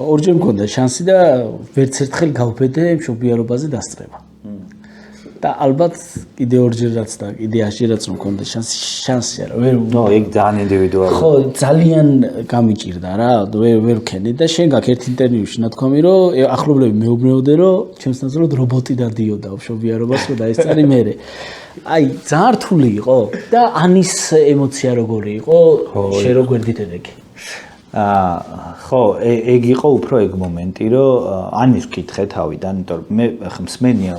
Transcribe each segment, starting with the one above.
ორჯერ მქონდა შანსი და ვერც ერთხელ გავბედე მშობიარობაზე დასწრება. და ალბათ კიდე ორჯერ რაც და კიდე 100 რაც მქონდა შანსი არა ვერ ეგ ძალიან ინდივიდუალურია. ხო ძალიან გამიჭირდა რა ვერ ვქენი და შენ გაქ ერთ ინტერვიუში ნათქვამი რომ ახლობლები მეუბნეოდე რომ ჩემს ნაცვლად რობოტი დადიოდა მშობიარობას რომ დაესწარი მერე. აი ძალიან რთული იყო და ანის ემოცია როგორი იყო შენ რო გვერდითებექი. ხო, ეგ იყო უფრო ეგ მომენტი, რომ ანის ვკითხე თავიდან, იმიტომ რომ მე მსმენია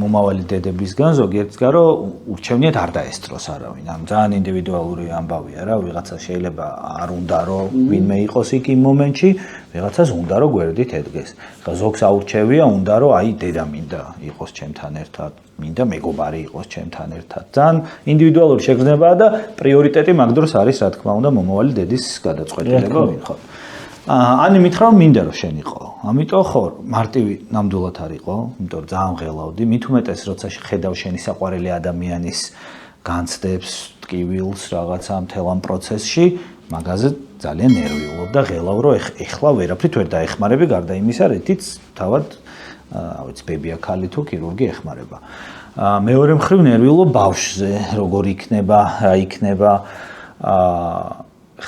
მომავალი დედებისგან ზოგიერთსგან რომ ურჩევნიათ არ დაესწროს არავინ. ამ ძალიან ინდივიდუალური ამბავია რა, ვიღაცა შეიძლება არ უნდა რომ ვინმე იყოს იქ იმ მომენტში, ვიღაცას უნდა რომ გვერდით ედგეს. ხა ზოგს აურჩევია, უნდა რომ აი დედა მინდა იყოს ჩემთან ერთად, მინდა მეგობარი იყოს ჩემთან ერთად. ძალიან ინდივიდუალური შეგრძნებაა და პრიორიტეტი მაგ დროს არის რა თქმა უნდა მომავალი დედის გადაწყვეტილება ხო. ანი მითხრა რომ მინდა რომ შენ იყო. ამიტომ ხო მარტივი ნამდვილად არ იყო, იმიტომ რომ ძალიან ღელავდი, მით უმეტეს როცა ხედავ შენი საყვარელი ადამიანის განცდებს, ტკივილს რაღაცა მთელ ამ პროცესში, მაგაზე ძალიან ნერვიულობ და ღელავ რომ ეხლა ვერაფრით ვერ დაეხმარები გარდა იმისა, რითიც თავად ვიცი ბებია ქალი თუ ქირურგი ეხმარება. მეორე მხრივ ნერვიულობ ბავშვზე, როგორ იქნება, რა იქნება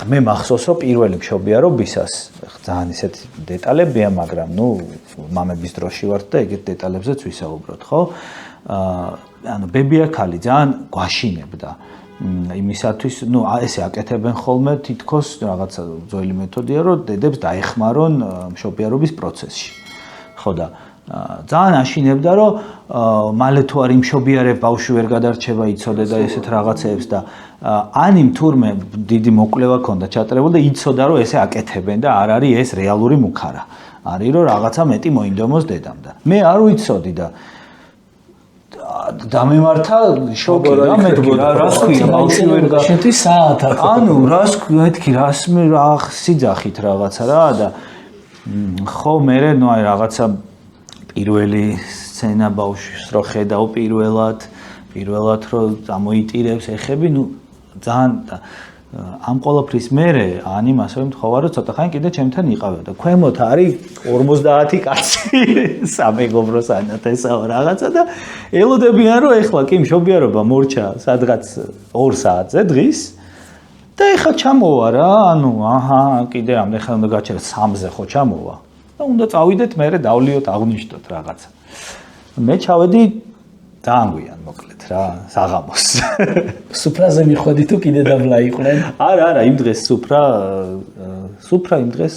მე მახსოვს რომ პირველი მშობიარობისას ძალიან ისეთი დეტალებია, მაგრამ ნუ მამების დროში ვართ და ეგეთ დეტალებზეც ვისაუბროთ, ხო? ანუ ბებია ქალი ძალიან გვაშინებდა იმისათვის, ნუ ესე აკეთებენ ხოლმე თითქოს რაღაცა ძველი მეთოდია, რომ დედებს დაეხმარონ მშობიარობის პროცესში. ხო და ძალიან აშინებდა რომ მალე თუ არ იმშობიარებ ბავშვი ვერ გადარჩება იცოდე და ესეთ რაღაცეებს და ანიმ თურმე დიდი მოკვლევა ქონდა ჩატრებული და იცოდა რომ ესე აკეთებენ და არ არის ეს რეალური მუქარა. არის რომ რაღაცა მეტი მოინდომოს დედამ და მე არ ვიცოდი და დამემართა შოკი რა მეთქი რას ქვია ბავშვი ვერ შენთვის საათად ანუ რას მეთქი რას მე რა სიძახით რაღაცა რა და ხო მე ნუ აი რაღაცა პირველი სცენა ბავშვის რო ხედავ პირველად რომ გამოიტირებს ეხები, ნუ ძალიან ამ ყოველფრის მერე ანიმ ასევე მთხოვა რომ ცოტა ხანი კიდე ჩემთან იყავდა. ქვემოთ არის 50 კაცი სამეგობრო სანათესაო რაღაცა და ელოდებიან რომ ეხლა კი მშობიარობა მორჩა სადღაც 2 საათზე დღის და ეხლა ჩამოვა რა, ანუ აჰა კიდე რამდენი ხანი უნდა გაჩერდა 3-ზე ხო ჩამოვა. და უნდა წავიდეთ მერე დავლიოთ აღნიშნოთ რაღაცა. მე ჩავედი ძალიან გვიან მოკლედ რა საღამოს. სუფრაზე მიხვედი თუ კიდე დაბლა იყვნენ? არა, იმ დღეს სუფრა იმ დღეს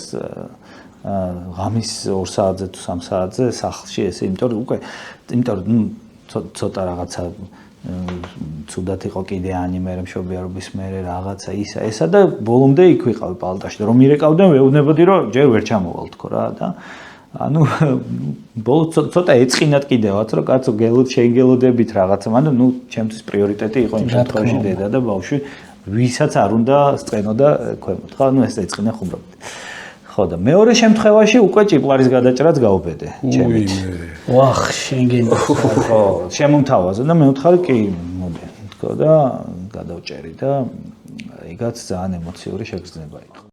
ღამის 2 საათზე თუ 3 საათზე სახლში ესე, იმიტომ რომ ცოტა რაღაცა ცუდად იყო კიდე ანიმერე მშობიარობის მერე რაღაცა ისა და ბოლომდე იქ ვიყავი პალატაში და რომ მირეკავდნენ ვეუბნებოდი რომ ჯერ ვერ ჩამოვალ თქო რა და ანუ ბოლოს ცოტა ეწყინათ კიდევაც რომ კაცო შეგელოდებით რაღაცა მაგრამ ნუ ჩემთვის პრიორიტეტი იყო იმ შემთხვევაში დედა და ბავშვი ვისაც არ უნდა სწენოდა ქვემოთ ხო ანუ ეს ეწყინა ხუმრობთ ხო და მეორე შემთხვევაში უკვე ჭიპლარის გადაჭრაც გავუბედე ჩემით ვახ შენგენ ხო შემომთავაზა და მე ვთხარი კი მოდი თქო და გადავჭერი და ეგაც ძალიან ემოციური შეგრძნება იყო